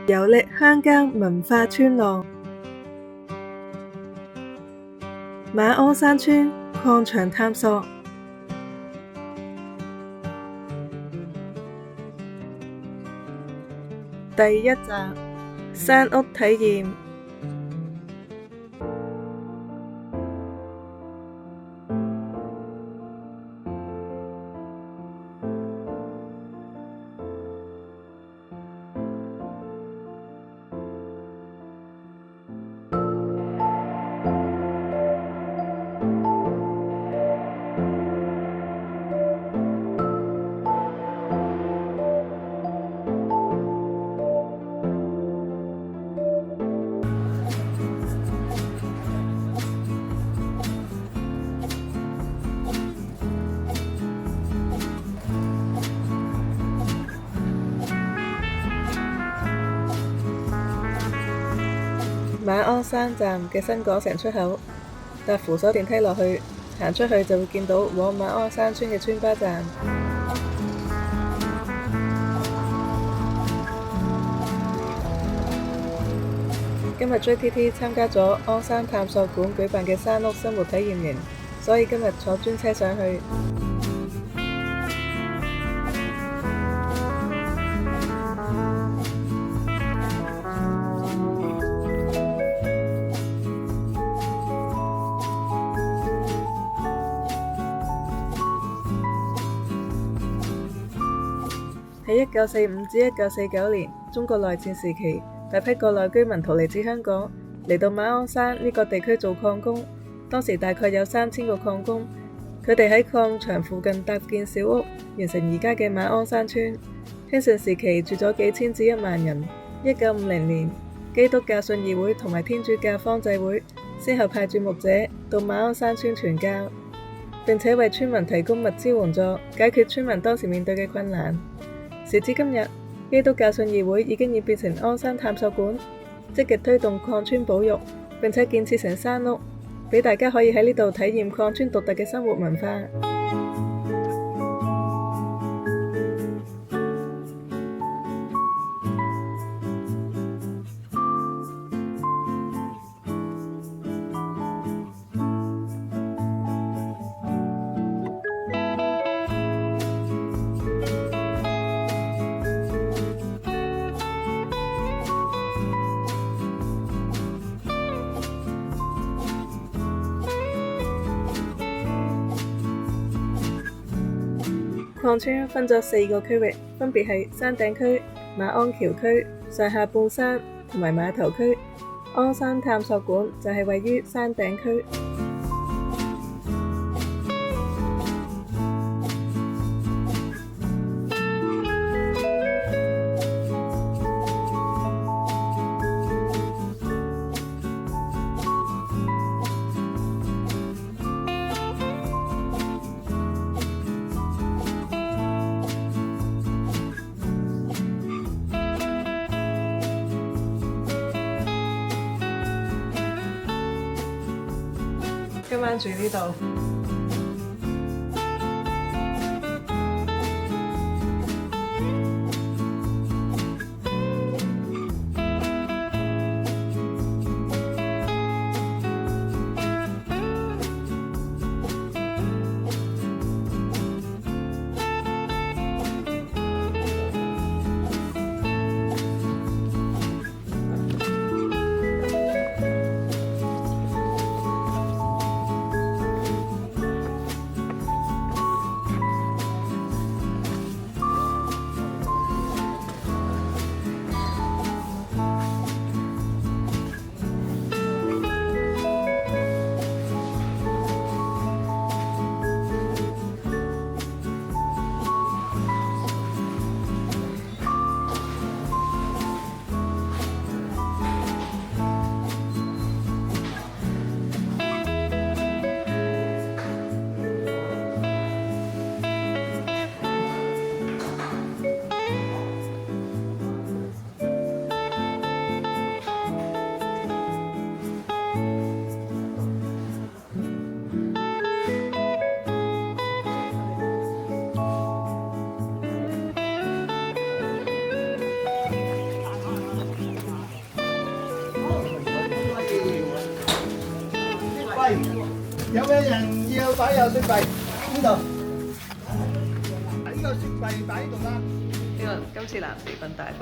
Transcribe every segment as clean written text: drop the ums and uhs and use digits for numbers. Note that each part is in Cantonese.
遊歷鄉郊文化村落，馬鞍山村礦場探索。第一集：山屋體驗。馬鞍山站嘅新港城出口，搭扶手電梯落去，行出去就會見到往馬鞍山村嘅村巴站。今日 JTT 參加咗鞍山探索館舉辦嘅山屋生活體驗營，所以今日坐專車上去。喺1945至1949年，中國內戰時期，大批國內居民逃離至香港，嚟到馬鞍山呢個地區做礦工。當時大概有3000個礦工，佢哋喺礦場附近搭建小屋，完成而家嘅馬鞍山村。興盛時期住咗幾千至1萬人。1950年，基督教信義會同埋天主教方濟會先後派駐牧者到馬鞍山村傳教，並且為村民提供物資援助，解決村民當時面對嘅困難。時至今日，基督教信義會已經演變成鞍山探索館，積極推動礦村保育，並且建設成山屋，俾大家可以喺呢度體驗礦村獨特嘅生活文化。礦村分咗4個區域，分別係山頂區、馬鞍橋區、上下半山同埋碼頭區。鞍山探索館就係位於山頂區。今晚住呢度。有咩人要擺有雪櫃？呢度。呢個雪櫃擺呢度啦。呢個今次男士瞓大房，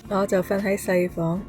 我就瞓喺細房。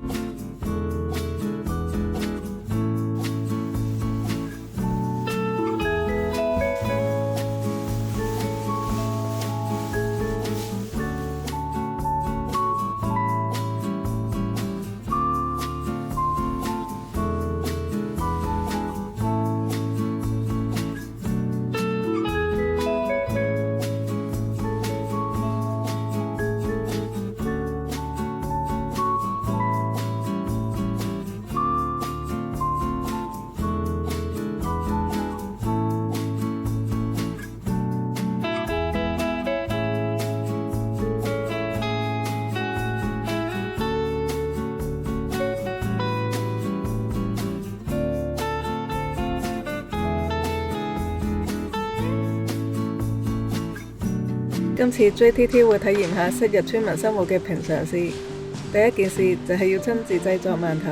今次 JTT 會體驗下昔日村民生活嘅平常事。第一件事就係要親自製作饅頭。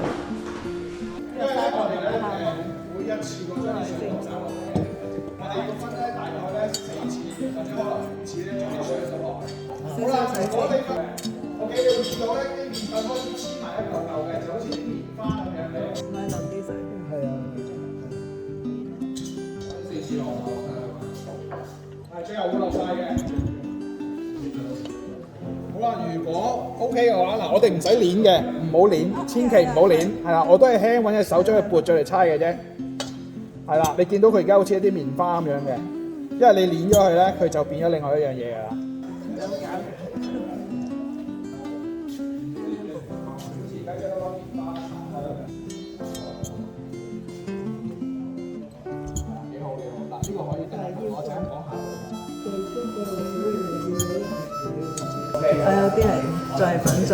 每一次個張數落手，我哋要分咧大概咧4次，或者可能5次咧先上到落。好啦，我哋OK，你會見到咧啲麵粉開始黐埋一嚿嚿嘅，就好似啲棉花咁樣嘅。買落啲水。係啊。4次落，係最後會落晒嘅。好啦，如果 OK 嘅話，嗱，我哋唔使攣嘅，唔好攣，千祈唔好攣，係啦，我都係輕揾隻手將佢撥咗嚟搓嘅啫，係啦，你見到佢而家好似一啲棉花咁樣嘅，因為你攣咗佢咧，佢就變咗另外一樣嘢㗎啦。幾好幾好，嗱，呢個可以我陣間講下。我有啲係再粉狀。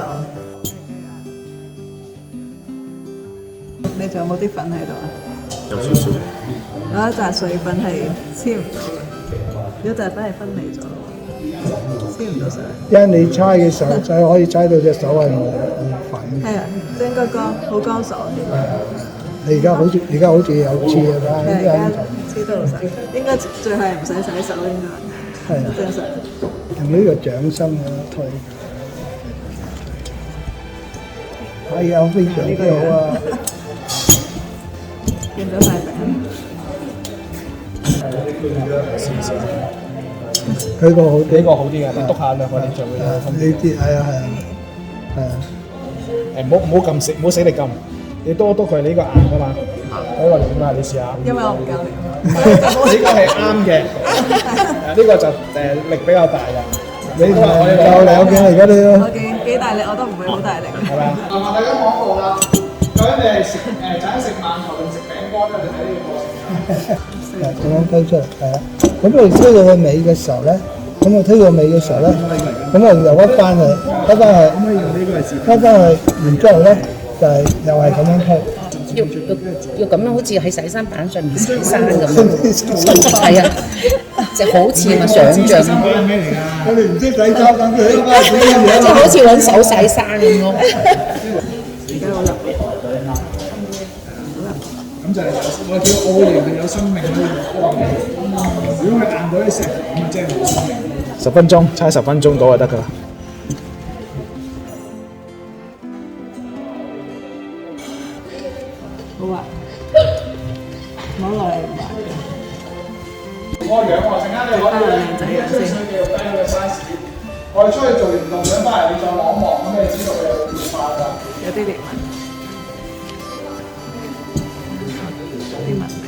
你仲有冇啲粉喺度啊？有少少。有一紮碎粉係黐唔到嘅，有一紮粉係分離咗，黐唔到上。因為你搓嘅時候就可以搓到隻手係冇粉。係啊，即係應該乾，好乾爽。你而家好似有黐啊嘛？係而家黐到晒，應該最後係唔使洗手應該。係啊，正常。用呢個掌心咁推，係啊，非常之好啊！見咗塊餅，佢個好啲，呢個好啲嘅，你篤下兩個你就會有分別。呢啲係啊係啊係啊，唔好撳死，唔好死力撳，你篤篤佢，你呢個硬噶嘛，嗰個軟啊，你試下。因為我唔夠力。呢個係啱嘅，呢個就力比較大㗎。你唔夠力，我見而家你我見幾大力我都唔會好大力。係咪？大家講過啦，究竟你係食食饅頭定食餅乾咧？就睇呢個過程。係咁樣推出嚟，係啊。咁我推到佢尾嘅時候咧，咁我推到尾嘅時候咧，咁我又屈翻去，屈翻去，屈翻去，然之後咧就係又係咁樣推。要咁樣好似喺洗衫板上面洗衫咁樣，係啊，就好似我想像，我哋唔識洗衫，等佢起翻自己嘢。即係好似揾手洗衫咁咯。而家好立。咁就係我叫奧利係有生命咯，如果佢硬到啲石咁啊，即係冇生命。10分鐘，猜10分鐘到就得㗎啦。好滑，摸落嚟唔滑嘅。我養我陣間你攞啲靚仔樣先。我哋出去做完動樣翻嚟，你再望一望，咁你知道佢有變化㗎。有啲裂紋，有啲紋理，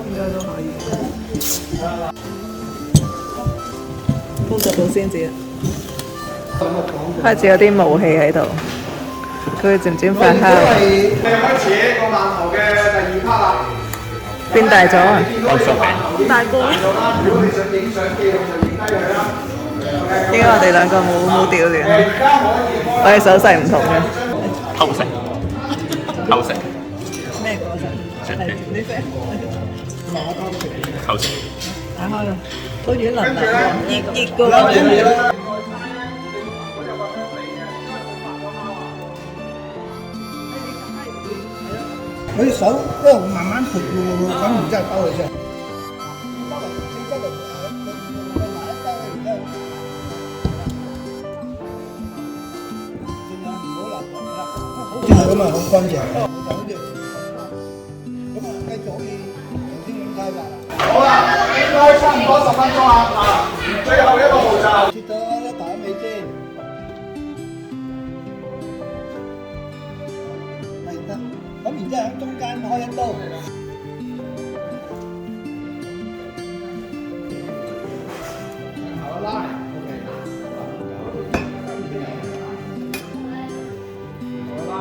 應該都可以。封實到先至，開始有啲霧氣喺度。佢會漸漸發酵。你開始個饅頭嘅第2 part 啦。變大咗啊！大個。如果你想影相記錄就影低佢啦。點解我哋兩個冇調亂？我哋手勢唔同嘅。偷食，偷食。咩過程？係呢隻。偷食。打開啦，都軟腍腍喎，熱嘅喎。佢隻手一路慢慢撥喎，咁然之後兜佢出嚟。周圍四周圍混埋一兜，然之後盡量唔好流落啦。好似係咁啊，好乾淨。就好似咁啊，繼續可以頭先咁睇法。好啦，應該差唔多10分鐘啦。最後一個步驟，切咗一打尾先。係得，咁然之後喺中間開一刀。好啦，OK。好啦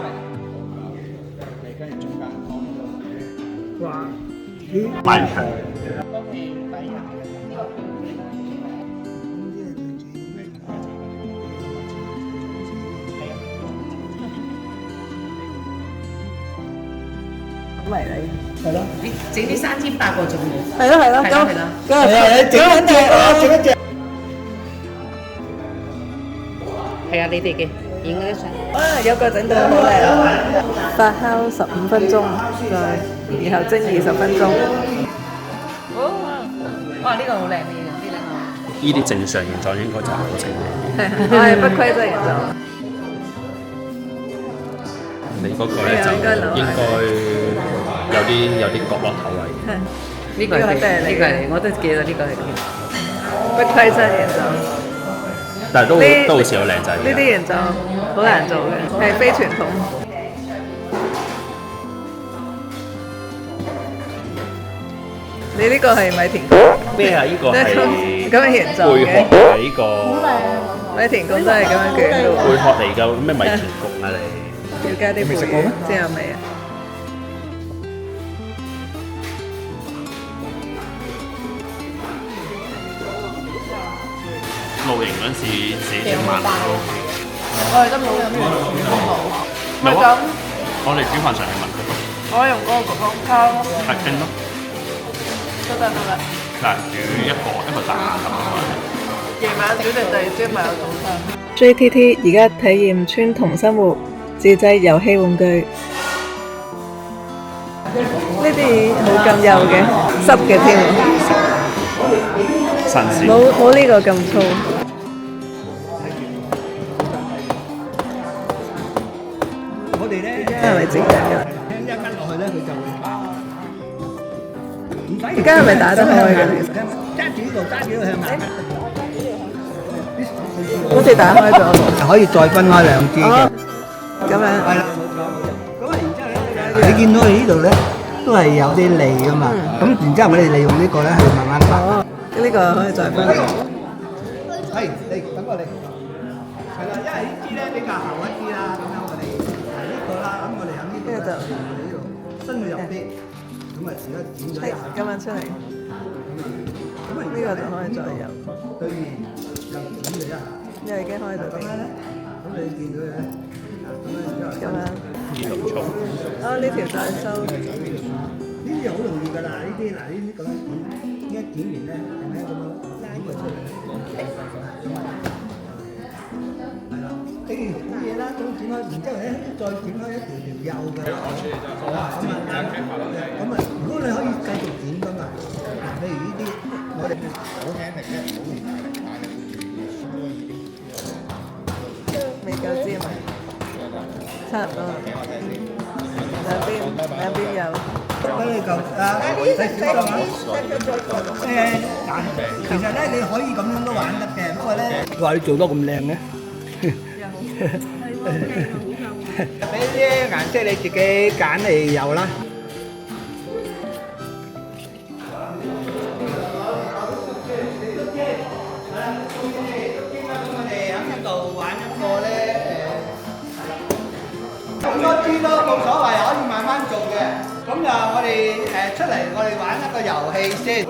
，OK，跟住中間開一刀。哇！慢長。嚟你係咯，你整啲3800個仲冇？係咯係咯，咁係啦。整一隻咯，整一隻。係啊，你哋嘅影嗰啲相。有個整到好靚，發酵15分鐘，然後蒸20分鐘。哇！呢個好靚呢個，呢啲正常形狀應該就係好整嘅。我係不規則形狀。你嗰個咧就應該有啲角落頭位。呢個係呢個係，我都記得呢個係不規則形狀。但係都好似有靚仔。呢啲形狀好難做嘅，係非傳統。你呢個係米田共咩啊？呢個係咁嘅形狀貝殼嘅，嚟呢個。米田共都係咁樣捲嘅喎。貝殼嚟㗎，咩米田共啊你？要加啲貝魚先有味啊！露營嗰陣時自己整慢都 OK。我哋都冇飲完都冇。咪咁，我哋煮飯上去問佢咯。我用嗰個焗湯溝係傾咯。得。嗱，煮一個蛋咁樣。夜晚煮定第二朝咪有早餐。JTT 而家體驗村童生活，自製遊戲玩具。呢啲好咁幼嘅，濕嘅添，新鮮。冇呢個咁粗。我哋咧係咪整緊㗎？輕一跟落去咧，佢就會爆。唔使而家係咪打得開嘅？揸住呢度，揸住呢度向埋。好似打開咗喎。就可以再分開兩支嘅。咁樣。係啦，冇錯。咁啊，然之後咧，你見到佢呢度咧都係有啲脷噶嘛。咁然之後我哋利用呢個咧去慢慢打。哦，呢個可以再分。係，你等我嚟。係啦，因為呢支咧比較厚一啲啦，咁樣我哋呢個啦，咁我哋喺呢度咧，呢度伸佢入啲，咁啊而家剪咗一下。咁樣出嚟。咁啊，呢個就可以再有。對面又剪咗一下。因為已經開到邊。咁你見到咧，咁樣。哦，呢條再收。呢啲好容易㗎啦，呢啲嗱呢啲咁樣剪，一剪完咧，係咪咁樣拉佢出嚟？係啦，整完好嘢啦，咁剪開，然之後咧再剪開一條幼嘅。咁啊，如果你可以繼續剪㗎嘛，譬如呢啲，我哋好輕力嘅，好唔大力，大力未夠尖啊！差唔多。兩邊有。俾你嚿啊！細少少啊！其實咧你可以咁樣都玩得嘅，不過咧話你做得咁靚嘅，俾啲顏色你自己揀嚟油啦。我哋喺呢度玩一個咧咁多支都冇所謂，可以慢慢做嘅。咁就我哋出嚟，我哋玩一個遊戲先。有。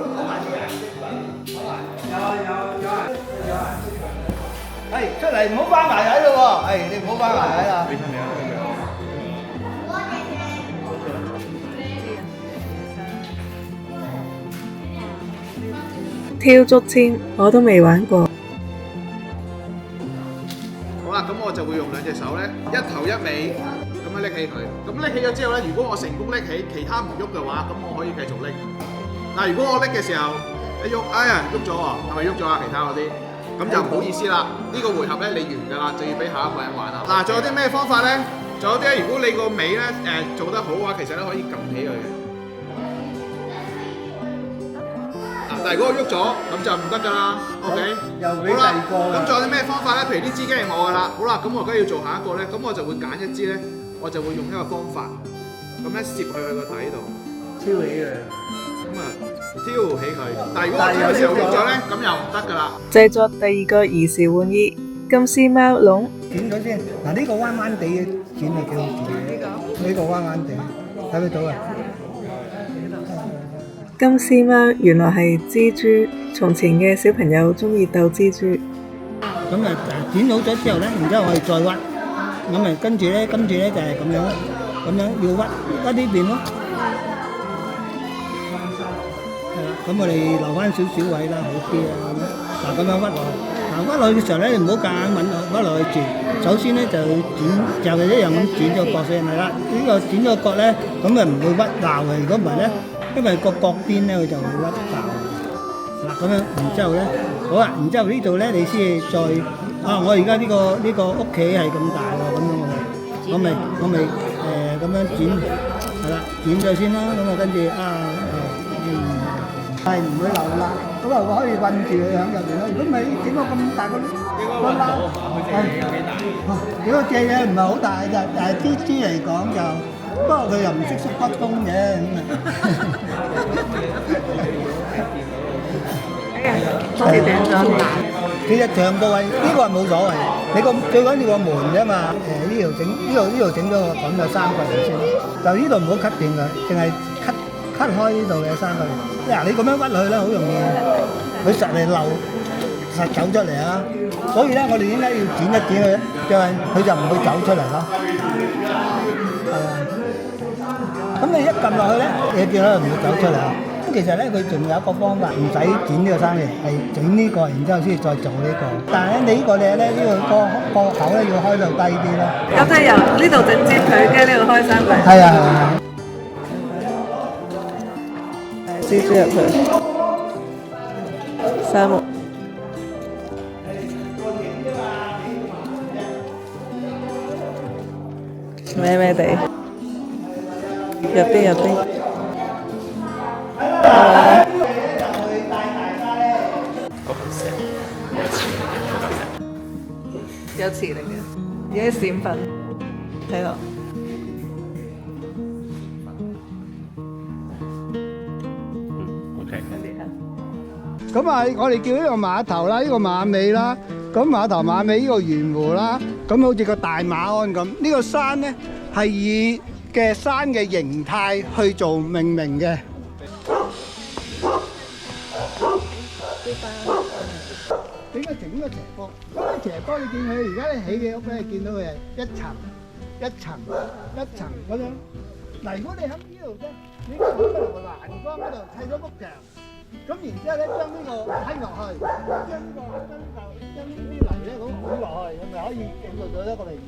係出嚟，唔好翻埋喺度喎。係你唔好翻埋喺度。挑竹籤我都未玩過。好啦，咁我就會用兩隻手咧，一頭一尾咁樣樣拎起佢。咁拎起咗之後咧，如果我成功拎起，其他唔喐嘅話，咁我可以繼續拎。但係如果我拎嘅時候一喐，哎呀喐咗喎，係咪喐咗啊？其他嗰啲，咁就唔好意思啦。呢個回合咧你完㗎啦，就要俾下一個人玩啦。嗱，仲有啲咩方法咧？仲有啲如果你個尾咧做得好嘅話，其實咧可以撳起佢嘅。但係如果我喐咗，咁就唔得㗎啦。OK， 又俾第二個啦。咁仲有啲咩方法咧？譬如啲支已經係我㗎啦。好啦，咁我而家要做下一個咧，咁我就會揀一支咧，我就會用一個方法，咁咧攝去佢個底度，超起佢。咁啊挑起佢。但係如果我挑嘅時候喐咗咧，咁又唔得㗎啦。製作第二個兒時玩意金絲貓籠。剪咗先，嗱呢個彎彎地嘅剪係幾好剪嘅。呢個彎彎地，睇唔睇到啊？金絲貓原來係蜘蛛，從前嘅小朋友中意鬥蜘蛛。咁啊剪好咗之後咧，然之後我哋再屈，咁啊跟住咧就係咁樣要屈呢邊咯。係啦，咁我哋留翻少少位啦，好啲啊咁樣。嗱咁樣屈落去，屈落去嘅時候咧，你唔好夾硬揾屈落去轉。首先咧就剪，就係一樣咁剪咗個角先係啦。呢個剪咗個角咧，咁啊唔會屈鬧嘅。如果唔係咧，因為個角邊咧佢就會屈爆。嗱咁樣，然之後咧，好啦，然之後呢度咧你先再我而家呢個屋企係咁大喎，咁樣我咪咁樣剪係啦，剪咗先啦，咁啊跟住係唔會流啦，咁啊我可以韞住佢喺入邊咯。如果唔係整個咁大個窿，如果隻嘢唔係好大嘅，但係啲豬嚟講就，不過佢又唔識不公嘅咁啊。好似頂咗大。其實長個位呢個係冇所謂，你個最緊要個門啫嘛。呢度整咗個咁就3個人先，就呢度唔好 cut 斷佢，淨係 cut 開呢度嘅3個人。嗱你咁樣屈落去咧，好容易佢實係漏實走出嚟啊！所以咧，我哋應該要剪一剪佢，就係佢就唔會走出嚟咯。係啊，咁你一撳落去咧，你見到唔會走出嚟啊！其實咧，佢仲有一個方法，唔使剪呢個生嘅，係整呢個，然之後先再做呢個。但係咧，你呢個咧，呢個口咧要開到低啲咯。咁即係由呢度整尖佢，跟住呢度開3個。係啊。蜘蛛入去，3木。咩咩地？入邊。有磁力嘅，而家閃粉，睇落。OK。咁啊，我哋叫呢個馬頭啦，呢個馬尾啦，咁馬頭馬尾呢個圓弧啦，咁好似個大馬鞍咁。呢個山咧係以嘅山嘅形態去做命名嘅。點解整個斜坡？咁啲斜坡你見佢而家你起嘅屋咧，見到佢係一層咁樣。嗱，如果你喺呢度啫，你喺個欄杆嗰度砌咗幅牆，咁然之後咧將呢個推落去，將呢啲泥咧咁推落去，係咪可以整到一個平台？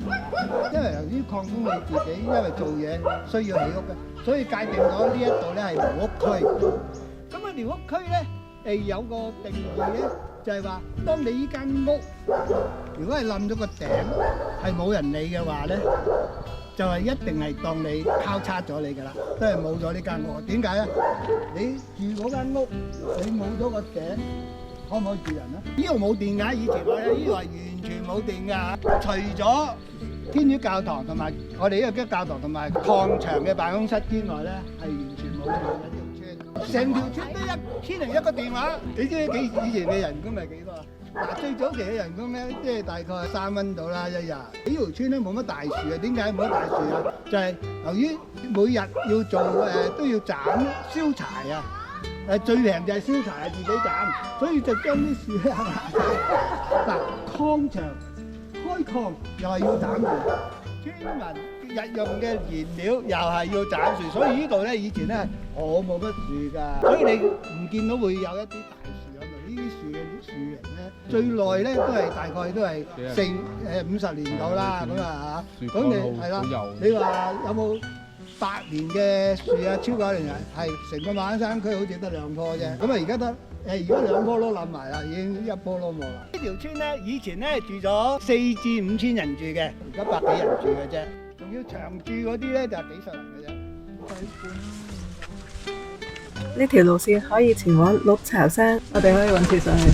因為由於礦工你自己因為做嘢需要起屋嘅，所以界定咗呢一度咧係寮屋區。咁啊寮屋區咧有個定義咧。就係話，當你依間屋如果係冧咗個頂，係冇人理嘅話咧，就係一定係當你敲叉咗你㗎啦，都係冇咗呢間屋。點解咧？你住嗰間屋，你冇咗個頂，可唔可以住人咧？呢度冇電㗎，以前我哋呢度係完全冇電㗎，除咗天主教堂同埋我哋呢個基督教堂同埋礦場嘅辦公室之外咧，係完全冇電嘅條村。成條村都1001個電話，你知唔知以前嘅人工係幾多啊？嗱，最早期嘅人工咧，即係大概3蚊到啦一日。呢條村咧冇乜大樹啊，點解冇乜大樹啊？就係由於每日要做都要斬燒柴啊，最平就係燒柴係自己斬，所以就將啲樹咧嗱礦場開礦又係要斬樹，村民日用嘅燃料又係要斬樹，所以呢度咧以前咧係好冇乜樹㗎，所以你唔見到會有一啲大樹喺度。呢啲樹嘅啲樹齡咧，最耐咧都係大概都係50年到啦，咁啊嚇。咁你係啦，你話有冇100年嘅樹啊？超過100年係成個馬鞍山區好似得2棵啫。咁啊而家得而家2棵都冧埋啦，已經1棵都冇啦。呢條村咧以前咧住咗4至5千人住嘅，而家100幾人住嘅啫。仲要長住嗰啲咧就係幾十人嘅啫。呢條路線可以前往鹿巢山，我哋可以揾次上去。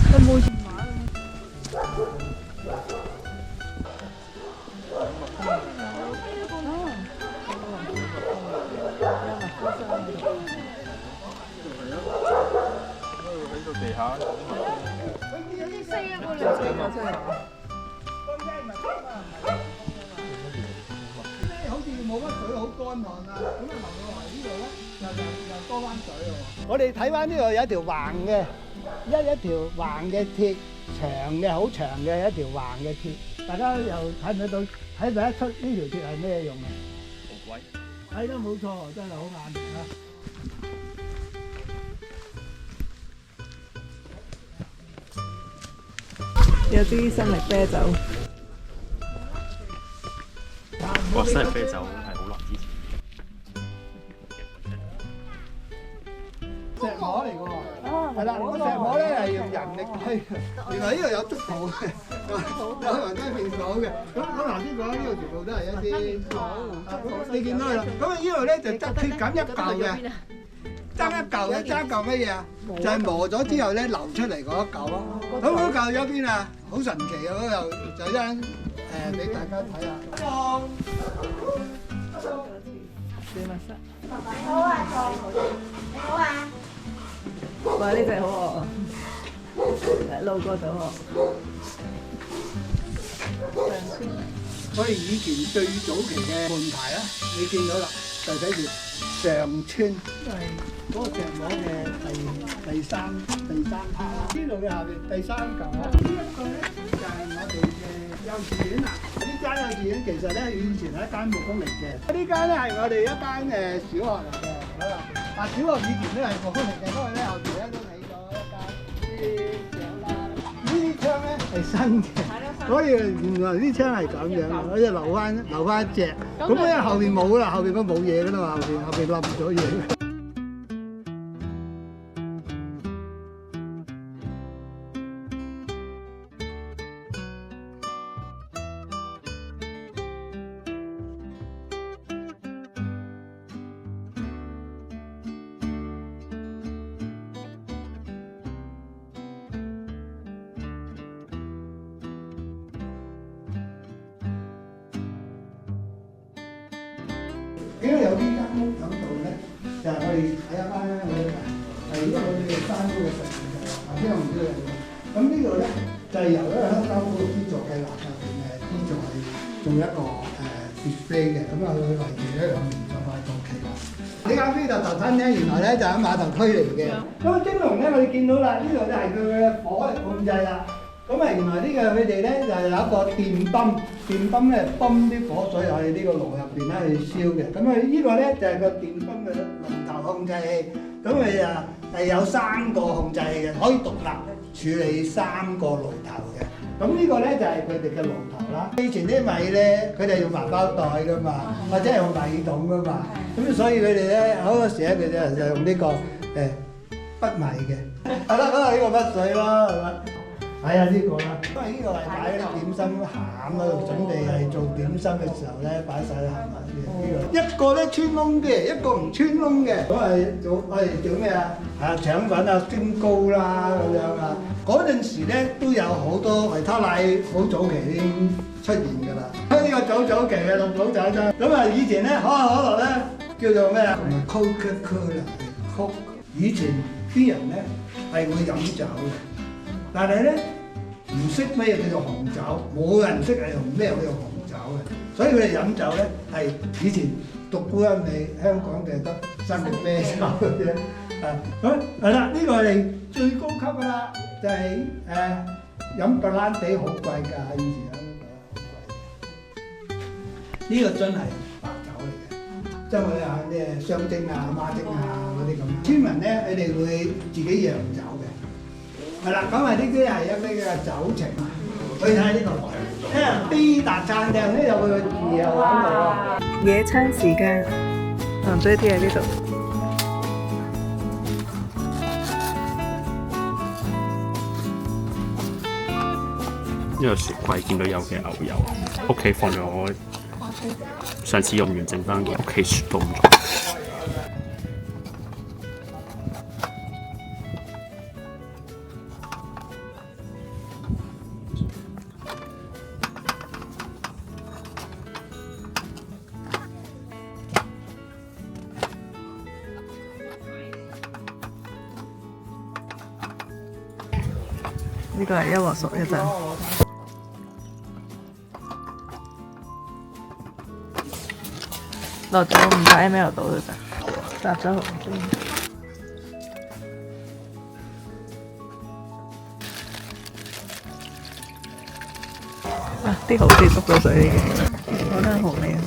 好似冇乜水，好乾旱啊！咁啊流到嚟呢度咧，又多翻水喎。我哋睇翻呢度有一條橫嘅，一條橫嘅鐵，長嘅好長嘅一條橫嘅鐵。大家又睇唔睇到？睇唔睇得出呢條鐵係咩用嘅？無鬼。係啦，冇錯，真係好眼明啊！有啲生力啤酒。哇！生力啤酒係好耐之前石磨嚟嘅喎，係啦，個石磨咧係用人力推嘅。原來呢度有竹鋪嘅，有人都變到嘅。咁頭先講呢度全部都係一啲你見到啦。咁啊呢度咧就執鐵咁一嚿嘅。爭一嚿嘅，爭一嚿乜嘢啊？就係磨咗之後咧流出嚟嗰一嚿咯。咁嗰嚿有邊啊？好神奇啊！嗰嚿就一陣俾大家睇下。你好啊，你好啊。哇！呢隻好餓，路過就餓。我哋以前最早期嘅門牌啦，你見到啦，就寫住上村。嗰個石磨嘅第三 part 啦，呢度嘅下邊第3嚿啊，呢一個咧就係我哋嘅幼稚園啦。呢間幼稚園其實咧以前係一間木工嚟嘅，呢間咧係我哋一間小學嚟嘅。好啦，小學以前都係木工嚟嘅，因為咧後邊咧都起咗一間啲牆啦。呢啲窗咧係新嘅，所以原來啲窗係咁樣，我就留翻一隻。咁因為後邊冇啦，後邊都冇嘢㗎啦嘛，後邊冧咗嘢。點解有呢間屋喺度咧？就係我哋睇下翻咧，係因為我哋山高嘅實驗就係頭先我唔知你咁呢度咧就係由一個鄉郊嗰個資助計劃入邊資助去做一個display 嘅，咁啊佢為期1、2年就快到期啦。呢間飛特頭餐廳原來咧就喺碼頭區嚟嘅。咁啊蒸籠咧我哋見到啦，呢度就係佢嘅火力控制啦。咁啊，原來呢個佢哋咧就係有一個電泵咧泵啲火水喺呢個爐入邊咧去燒嘅。咁啊，呢個咧就係個電泵嘅龍頭控制器。咁佢啊係有3個控制器嘅，可以獨立處理3個爐頭嘅。咁呢個咧就係佢哋嘅爐頭啦。以前啲米咧，佢哋用麻包袋噶嘛，或者係用米桶噶嘛。咁所以佢哋咧好多時咧佢哋就用呢個筆米嘅。係啦，咁啊呢個筆水咯，係嘛？係啊，呢個啦，因為呢個係擺嗰啲點心餡嗰度，準備係做點心嘅時候咧，擺晒啲餡埋呢個。一個咧穿窿嘅，一個唔穿窿嘅。咁我哋做咩啊？腸粉啊，蒸糕啦咁樣啊。嗰陣時咧都有好多維他奶，好早期已經出現㗎啦。呢個早期嘅綠寶酒啫。咁啊，以前咧可口可樂咧叫做咩啊？Coca-Cola。以前啲人咧係會飲酒嘅。但係咧唔識咩叫做紅酒，冇人識係用咩叫做紅酒嘅，所以佢哋飲酒咧係以前獨沽一味，香港嘅得生力啤酒嘅啫。咁係啦，呢個係最高級㗎啦，就係飲白蘭地好貴㗎，以前飲好貴。呢個真係白酒嚟嘅，即係我哋話咩雙蒸啊、孖蒸啊嗰啲咁。村民咧佢哋會自己釀酒嘅。係啦，咁啊呢啲係一啲嘅酒程，去睇呢度。因為 B 達餐廳呢有佢個字啊喺度啊。野餐時間，最貼喺呢度。呢個雪櫃見到有嘅牛油，屋企放咗上次用完剩翻嘅，屋企雪凍咗。呢個係一鑊熟一陣。落咗500 ml 度嘅咋，雜咗紅椒。啲蠔豉縮咗水已經，好香紅味啊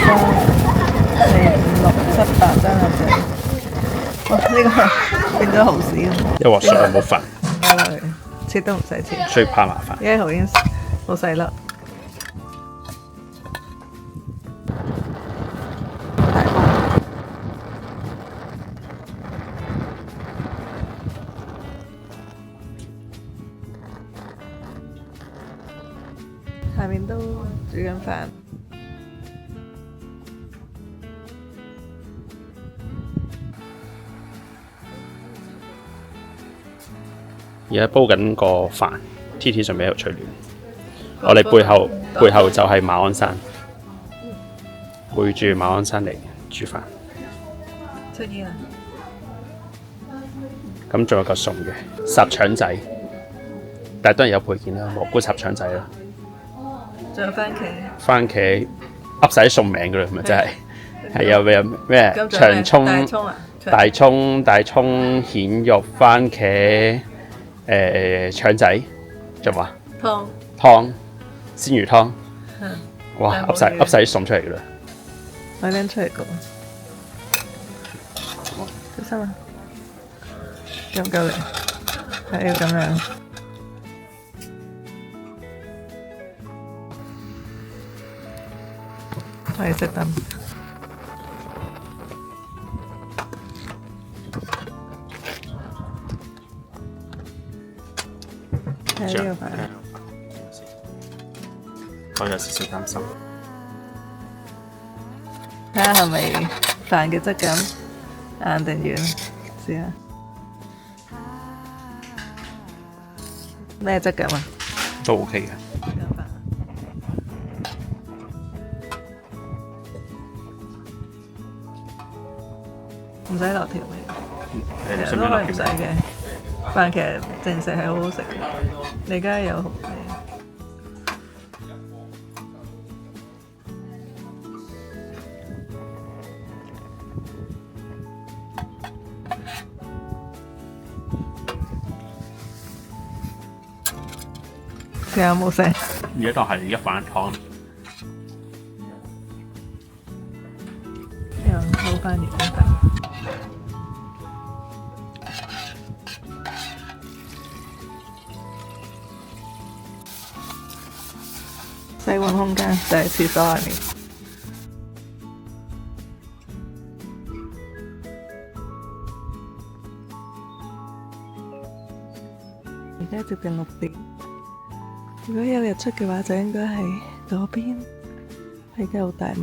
！4、5、6、7、8真係正。哇！呢個變咗蠔豉咁。一鑊熟冇飯，加落去，切都唔使切。最怕麻煩。而家蠔已經好細粒。下面都煮緊飯，而家煲緊個飯 ，T 上面喺度取暖。我哋背後就係馬鞍山，背住馬鞍山嚟煮飯。出現啦！咁仲有嚿餸嘅烚腸仔，但係當然有配件啦，蘑菇烚腸仔啦。仲有番茄，番茄噏晒啲餸名㗎啦，咪真係係有咩長葱、大葱、蜆肉、番茄、腸仔，仲有啊湯、鮮魚湯，哇噏晒啲餸出嚟㗎啦！我拎出嚟講，小心啊！夠唔夠力？係要咁樣。可以熄燈。睇呢個牌，我有少少擔心。睇下係咪飯嘅質感硬定軟？試下咩質感啊？都 OK 嘅。唔使落調味，其實都可以唔使嘅。飯其實淨食係好好食嘅，你而家有紅味。試下有冇聲？而家當係一飯湯。又撈翻熱啲飯。洗碗空間就係廁所下面。而家接近6點，如果有日出嘅話，就應該係嗰邊，係間好大霧。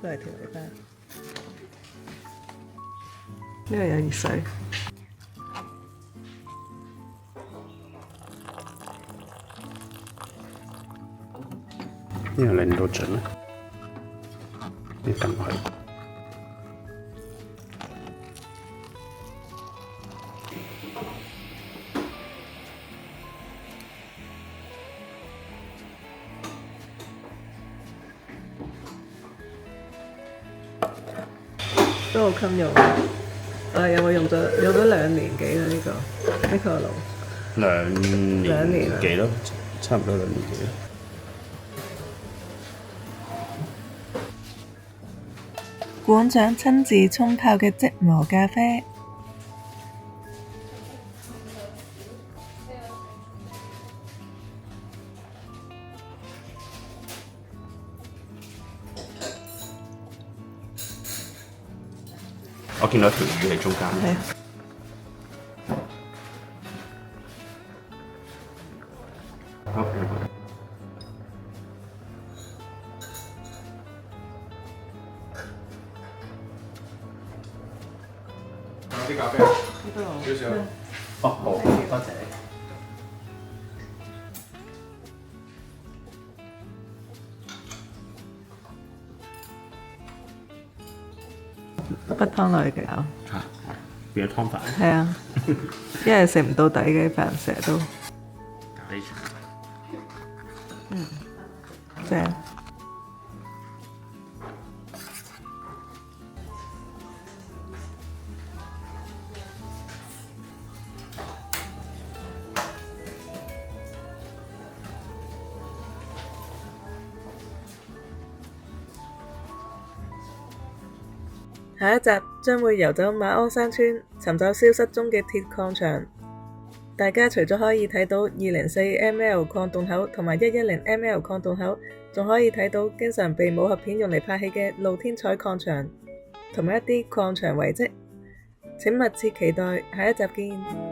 個係調理包，呢個有熱水。呢個令到盡啦，你撳落去。都好襟用，有冇用咗2年幾啦？呢個爐兩年幾咯，差唔多2年幾。館長親自沖泡嘅即磨咖啡，我見到條魚喺中間。係。好。有啲咖啡，少少。哦，好，多謝你。不湯落去嘅有。嚇，變咗湯飯。係啊，因為食唔到底嘅飯，成日都。咖喱飯。正。下一集將會遊走馬鞍山村，尋找消失中嘅鐵礦場。大家除咗可以睇到204ml 礦洞口同埋110ml 礦洞口，仲可以睇到經常被武俠片用嚟拍戲嘅露天採礦場，同埋一啲礦場遺跡。請密切期待下一集見。